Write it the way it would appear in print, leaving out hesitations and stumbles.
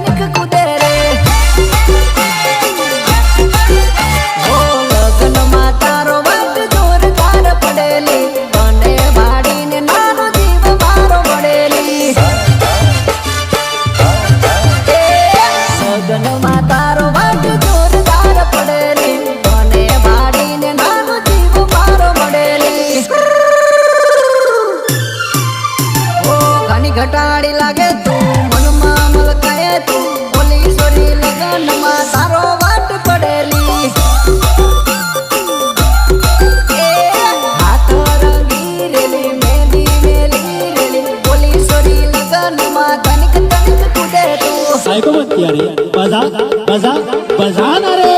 તનિક કૂદે રે ઓ લગ્નમાં તારો વાત જોરદાર પડેલી અને વાડીને નાનો જીવ મારો મળેલી લગ્નમાં તારો વાત જોરદાર પડેલી અને વાડીને નાનો જીવ મારો મળેલી ઓ ઘણી ઘટાડી લાગે તું મનમાં મલકાય તું ઓલી સોરી લગ્નમાં તારો વાટ પડેલી એ હાથ રંગી રેલી મેલી મેલી રેલી ઓલી સોરી લગ્નમાં તનિક તનિક કૂદે તું साइको मत किया रे बजा बजा बजा ना रे